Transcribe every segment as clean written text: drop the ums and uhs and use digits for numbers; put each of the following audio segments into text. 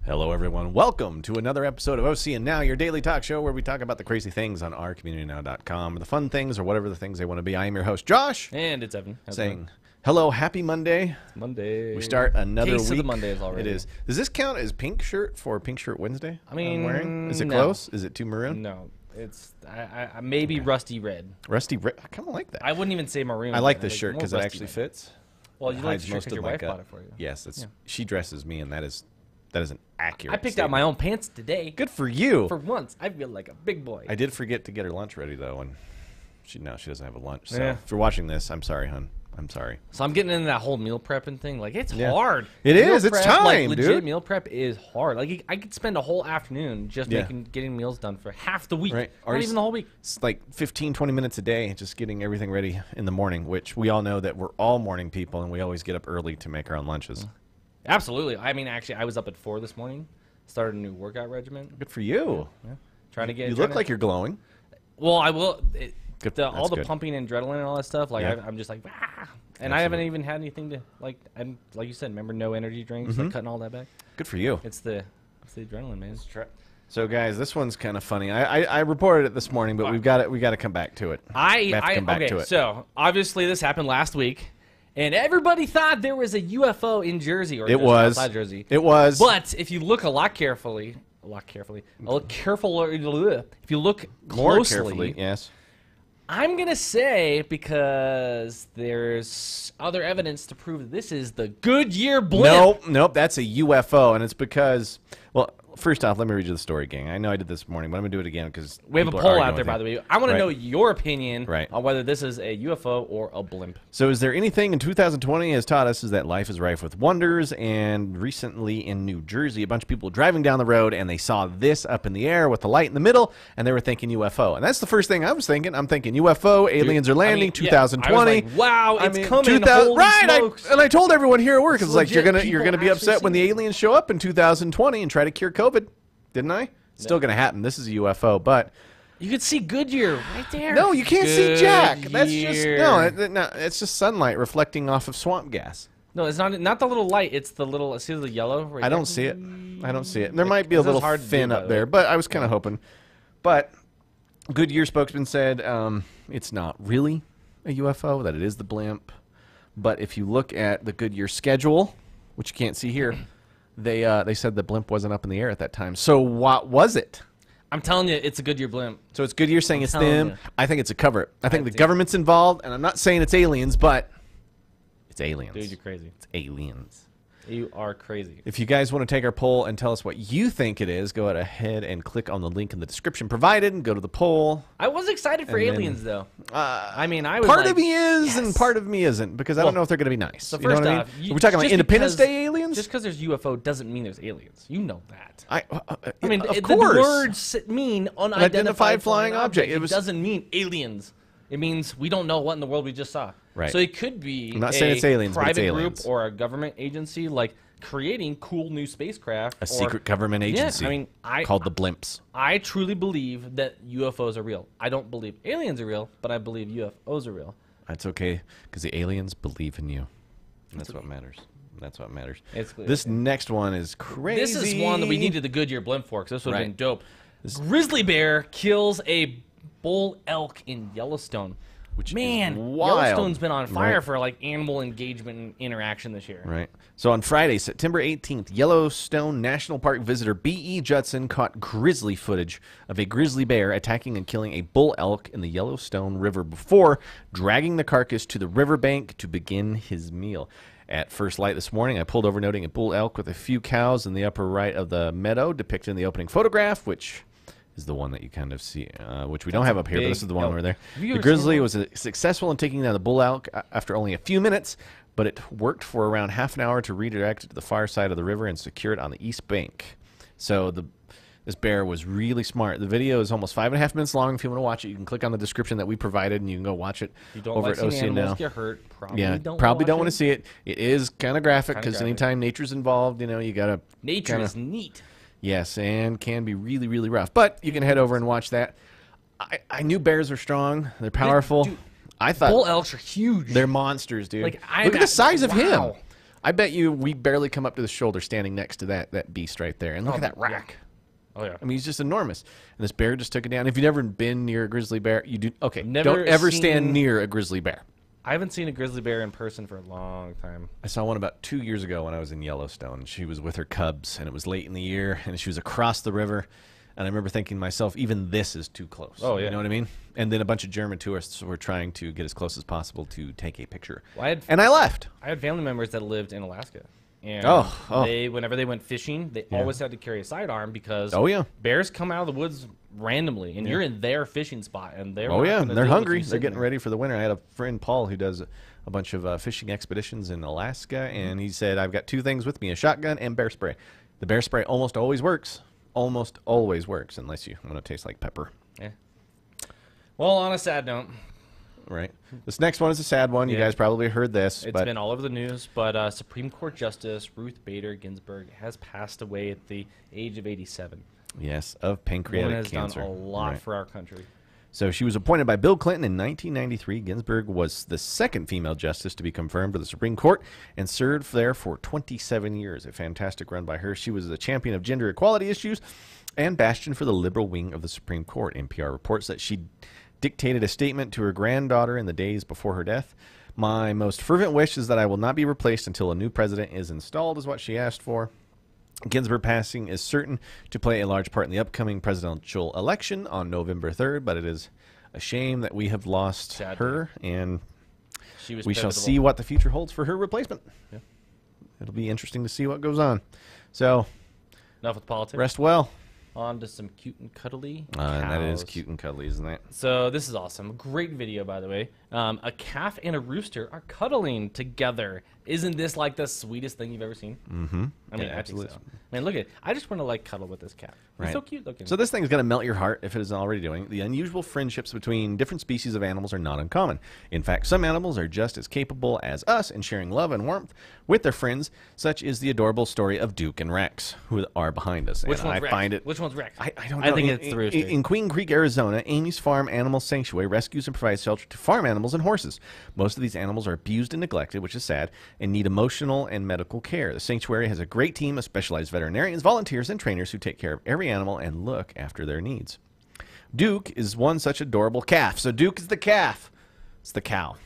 Hello, everyone. Welcome to another episode of OCN Now, your daily talk show where we talk about the crazy things on ourcommunitynow.com, the fun things or whatever the things they want to be. I am your host, Josh. And it's Evan. Saying, hello, happy Monday. It's Monday. We start another Case week. of the Mondays already. It is. Does this count as pink shirt for Pink Shirt Wednesday? I mean, I'm wearing? Is it no. close? Is it too maroon? No. It's maybe rusty red. Rusty red. I kind of like that. I wouldn't even say maroon. I like this shirt because it rusty actually red. fits. Well, It you like hides the shirt most because of your wife like bought it for you. Yes, Yeah. she dresses me, and that is an accurate I picked out my own pants today. Good for you. For once, I feel like a big boy. I did forget to get her lunch ready, though, and she doesn't have a lunch. So Yeah. if you're watching this, I'm sorry, hon. I'm sorry. So I'm getting into that whole meal prepping thing. Like, it's Yeah. hard. It Meal is. It's prep, time, like, legit dude. meal prep is hard. Like, I could spend a whole afternoon just getting meals done for half the week. Right. Not even the whole week. It's like 15, 20 minutes a day just getting everything ready in the morning, which we all know that we're all morning people, and we always get up early to make our own lunches. Absolutely. I mean, actually, I was up at 4 this morning. Started a new workout regimen. Good for you. Yeah. Trying to get. You look like you're glowing. Well, I will. Good. All the good. pumping and adrenaline and all that stuff. Like Yeah. I'm just like, ah. And I haven't even had anything to like. I'm like you said. Remember, no energy drinks. Like cutting all that back. Good for you. It's the adrenaline, man. So, guys, this one's kind of funny. I reported it this morning, but we got to come back to it. We have to come back to it. So obviously this happened last week, and everybody thought there was a UFO in Jersey or It just was. outside Jersey. It was. But if you look a look carefully, if you look More closely, carefully, yes. I'm going to say, because there's other evidence to prove that this is the Goodyear blimp. Nope, that's a UFO, and it's because, well, first off, let me read you the story, gang. I know I did this morning, but I'm going to do it again because We have a poll out there, by the way. I want to know your opinion Right. on whether this is a UFO or a blimp. So is there anything in 2020 has taught us is that life is rife with wonders, and recently in New Jersey, a bunch of people driving down the road, and they saw this up in the air with the light in the middle, and they were thinking UFO. And that's the first thing I was thinking. I'm thinking UFO, aliens are landing, 2020. I was like, wow, it's coming, 2000 holy right, smokes. and I told everyone here at work, it's like, Legit, you're people gonna be actually upset when the see it. aliens show up in 2020 and try to cure COVID. Didn't I? Still going to happen. This is a UFO, but You could see Goodyear right there. no, you can't see Jack. That's just Goodyear. no. It's just sunlight reflecting off of swamp gas. No, it's not the little light. It's the little. See the yellow? Right I there? don't see it. I don't see it. There might be a this is little hard to do, fin by up the there, way. but I was kind of hoping. But Goodyear spokesman said it's not really a UFO, that it is the blimp. But if you look at the Goodyear schedule, which you can't see here, they said the blimp wasn't up in the air at that time. So what was it? I'm telling you, it's a Goodyear blimp. So it's Goodyear saying it's telling them. you. I think it's a cover. I think the government's involved, and I'm not saying it's aliens, but it's aliens. Dude, you're crazy. It's aliens. You are crazy. If you guys want to take our poll and tell us what you think it is, go ahead and click on the link in the description provided and go to the poll. I was excited for And then, aliens, though. I mean, I was Part like, of me is, yes. and part of me isn't, because I don't know if they're going to be nice. So You know first what I mean? off, Are we talking about Independence Day aliens? Just because there's UFO doesn't mean there's aliens. You know that. I mean, of the course. words mean unidentified flying object. It doesn't mean aliens. It means we don't know what in the world we just saw. Right. So it could be I'm not saying it's aliens, but private it's group aliens. or a government agency like creating cool new spacecraft. A secret government agency Yeah, I mean, called the Blimps. I truly believe that UFOs are real. I don't believe aliens are real, but I believe UFOs are real. That's okay, because the aliens believe in you. And that's what matters. That's what matters. It's clear. This next one is crazy. This is one that we needed the Goodyear blimp for, because this would have Right. been dope. Grizzly bear kills a bull elk in Yellowstone. Which is Man, wild. Yellowstone's been on fire Right. for like animal engagement and interaction this year. Right. So on Friday, September 18th, Yellowstone National Park visitor B.E. Judson caught grizzly footage of a grizzly bear attacking and killing a bull elk in the Yellowstone River before dragging the carcass to the riverbank to begin his meal. At first light this morning, I pulled over noting a bull elk with a few cows in the upper right of the meadow depicted in the opening photograph, which is the one that you kind of see, which we don't have up here, but this is the one over there. The grizzly was successful in taking down the bull elk after only a few minutes, but it worked for around half an hour to redirect it to the far side of the river and secure it on the east bank. So this bear was really smart. The video is almost 5.5 minutes long. If you want to watch it, you can click on the description that we provided, and you can go watch it You don't over like at seeing OCN now. animals get hurt. Probably Don't want to see it. It is kind of graphic because anytime nature's involved, you know, you got to Nature is neat. Yes, and can be really, really rough. But you can head over and watch that. I knew bears are strong. They're powerful. Dude, I thought bull elks are huge. they're monsters, dude. Like, Look at the size of him. I bet you we barely come up to the shoulder standing next to that beast right there. And look at that rack. Oh, yeah. I mean, he's just enormous. And this bear just took it down. If you've never been near a grizzly bear, you do. Okay, Never don't ever seen- stand near a grizzly bear. I haven't seen a grizzly bear in person for a long time. I saw one about 2 years ago when I was in Yellowstone. She was with her cubs, and it was late in the year, and she was across the river. And I remember thinking to myself, even this is too close. Oh, yeah. You know what I mean? And then a bunch of German tourists were trying to get as close as possible to take a picture. Well, and I left. I had family members that lived in Alaska. And Oh. they, whenever they went fishing, they always had to carry a sidearm because bears come out of the woods randomly, and you're in their fishing spot, and they're they're hungry. They're getting ready for the winter. I had a friend, Paul, who does a bunch of fishing expeditions in Alaska, and he said, I've got two things with me, a shotgun and bear spray. The bear spray almost always works. Almost always works, unless you want to taste like pepper. Yeah. Well, on a sad note. Right. This next one is a sad one. You guys probably heard this. It's been all over the news, but Supreme Court Justice Ruth Bader Ginsburg has passed away at the age of 87. Yes, of pancreatic cancer. Done a lot for our country. So she was appointed by Bill Clinton in 1993. Ginsburg was the second female justice to be confirmed to the Supreme Court and served there for 27 years. A fantastic run by her. She was a champion of gender equality issues and bastion for the liberal wing of the Supreme Court. NPR reports that she dictated a statement to her granddaughter in the days before her death. My most fervent wish is that I will not be replaced until a new president is installed, is what she asked for. Ginsburg passing is certain to play a large part in the upcoming presidential election on November 3rd, but it is a shame that we have lost her, and we shall see what the future holds for her replacement. Yeah. It'll be interesting to see what goes on. So, enough with politics. Rest well. On to some cute and cuddly and that is cute and cuddly, isn't it? So this is awesome. Great video, by the way. A calf and a rooster are cuddling together. Isn't this like the sweetest thing you've ever seen? Mm-hmm. I mean, absolutely. So. I mean, look at it. I just want to like cuddle with this cat. He's so cute looking. So this thing is going to melt your heart if it isn't already doing. The unusual friendships between different species of animals are not uncommon. In fact, some animals are just as capable as us in sharing love and warmth with their friends. Such is the adorable story of Duke and Rex, who are behind us. Which one's Rex? Which one's Rex? I don't know. I think it's the rooster. In Queen Creek, Arizona, Amy's Farm Animal Sanctuary rescues and provides shelter to farm animals and horses. Most of these animals are abused and neglected, which is sad, and need emotional and medical care. The sanctuary has a great team of specialized veterinarians, volunteers, and trainers who take care of every animal and look after their needs. Duke is one such adorable calf. So Duke is the calf. It's the cow.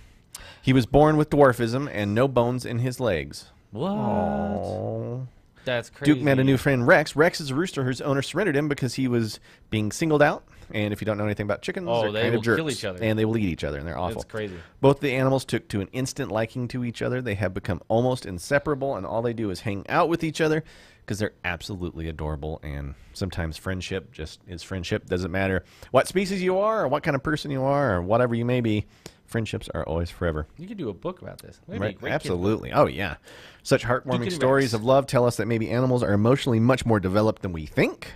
He was born with dwarfism and no bones in his legs. What? Aww. That's crazy. Duke met a new friend, Rex. Rex is a rooster whose owner surrendered him because he was being singled out. And if you don't know anything about chickens, they're kind of jerks. Kill each other. And they will eat each other, and they're awful. It's crazy. Both the animals took to an instant liking to each other. They have become almost inseparable, and all they do is hang out with each other because they're absolutely adorable. And sometimes friendship just is friendship. Doesn't matter what species you are or what kind of person you are or whatever you may be. Friendships are always forever. You could do a book about this. Right? Absolutely. Oh, yeah. Such heartwarming stories of love tell us that maybe animals are emotionally much more developed than we think.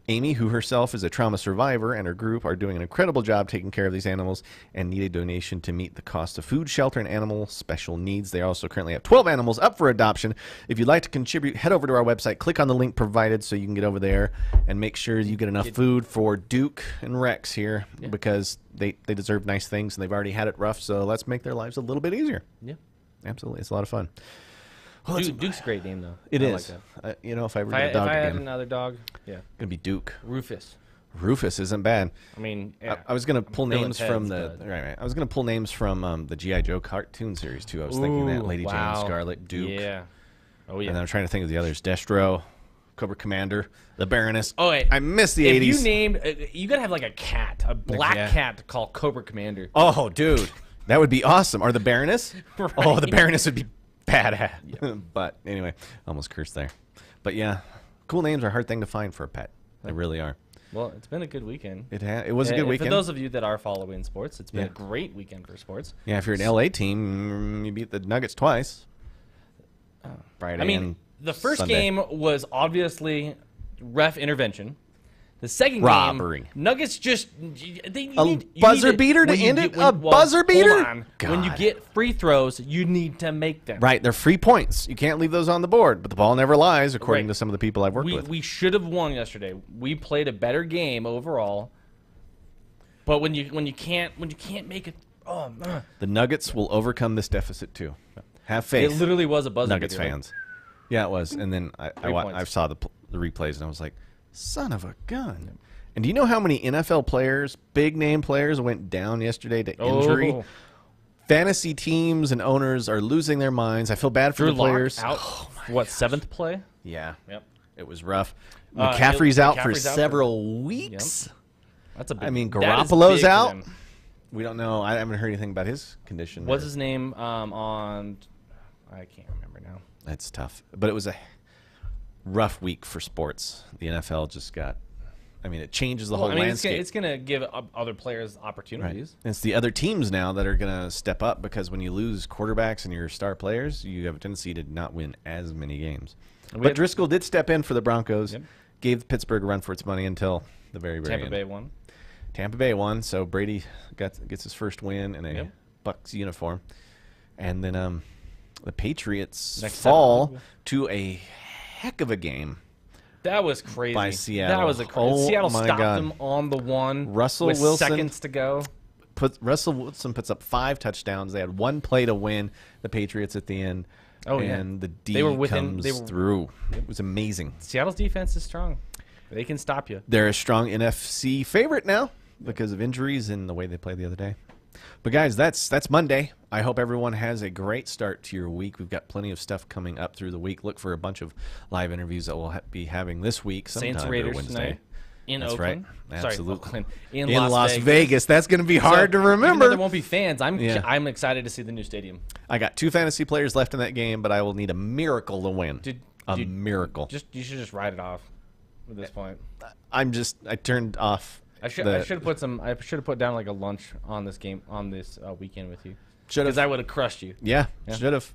Amy, who herself is a trauma survivor, and her group are doing an incredible job taking care of these animals and need a donation to meet the cost of food, shelter, and animal special needs. They also currently have 12 animals up for adoption. If you'd like to contribute, head over to our website, click on the link provided so you can get over there and make sure you get enough food for Duke and Rex here because they deserve nice things and they've already had it rough, so let's make their lives a little bit easier. Yeah. Absolutely. It's a lot of fun. Well, Duke's a great name, though. It is. Like you know, if I ever get a dog if I again, had another dog, it's gonna be Duke. Rufus. Rufus isn't bad. I mean, I was gonna pull names from the right. I was gonna pull names from the G.I. Joe cartoon series too. I was thinking that Lady Jane, Scarlet, Duke. Yeah. Oh yeah. And then I'm trying to think of the others: Destro, Cobra Commander, the Baroness. Oh wait, I missed the 80s. If you named, you gotta have like a cat, a black cat called Cobra Commander. Oh, dude, that would be awesome. Or the Baroness. Right. Oh, the Baroness would be badass. But anyway, almost cursed there. But yeah, cool names are a hard thing to find for a pet. They really are. Well, it's been a good weekend. It was a good weekend. For those of you that are following sports, it's been a great weekend for sports. Yeah, if you're an LA team, you beat the Nuggets twice. Friday. I mean, the first game was obviously ref intervention. The second game, Nuggets just buzzer beater to end it. A buzzer beater. Hold on. When you get free throws, you need to make them. Right, they're free points. You can't leave those on the board. But the ball never lies, according to some of the people I've worked with. We should have won yesterday. We played a better game overall. But when you can't make it, the Nuggets will overcome this deficit too. Have faith. It literally was a buzzer Nuggets beater. fans. Yeah, it was. And then I points. saw the replays, and I was like, son of a gun. And do you know how many NFL players, big name players, went down yesterday to injury? Oh. Fantasy teams and owners are losing their minds. I feel bad for Drew the players. Lock out. What, 7th play? Yeah. Yep. It was rough. McCaffrey's out for McCaffrey's out several weeks. Yep. That's a big, I mean, that is Garoppolo's big for out. them. We don't know. I haven't heard anything about his condition. What's his name on... I can't remember now. That's tough. But it was a rough week for sports. The NFL just got... I mean, it changes the whole landscape. It's going to give other players opportunities. Right. It's the other teams now that are going to step up, because when you lose quarterbacks and your star players, you have a tendency to not win as many games. But Driscoll did step in for the Broncos, Yep. gave Pittsburgh a run for its money until the very, very Tampa end. Bay won. Tampa Bay won, so Brady gets his first win in a Yep. Bucs uniform. And then the Patriots Next fall step. to a heck of a game. That was crazy. By Seattle. That was a crazy. Oh Seattle my stopped God. them on the one. Russell with Wilson seconds to go. Russell Wilson puts up 5 touchdowns. They had one play to win the Patriots at the end. Oh, yeah. And the D They were within- comes they were- through. It was amazing. Seattle's defense is strong. They can stop you. They're a strong NFC favorite now because of injuries and the way they played the other day. But guys, that's Monday. I hope everyone has a great start to your week. We've got plenty of stuff coming up through the week. Look for a bunch of live interviews that we'll be having this week sometime Saints or Raiders Wednesday. tonight in That's Oakland. right. Sorry, Absolutely. Oakland. In Las Vegas. That's going to be hard to Even though remember. there won't be fans. Yeah. I'm excited to see the new stadium. I got 2 fantasy players left in that game, but I will need a miracle to win. A miracle. You should just write it off at this point. I turned off. I should have put down like a lunch on this game on this weekend with you. Should Because have. I would have crushed you. Yeah. Should have.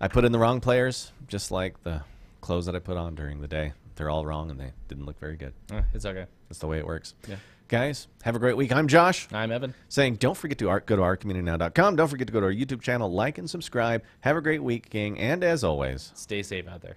I put in the wrong players, just like the clothes that I put on during the day. They're all wrong, and they didn't look very good. It's okay. That's the way it works. Yeah. Guys, have a great week. I'm Josh. I'm Evan. Saying don't forget to go to ourcommunitynow.com. Don't forget to go to our YouTube channel, like and subscribe. Have a great week, gang. And as always, Stay safe out there.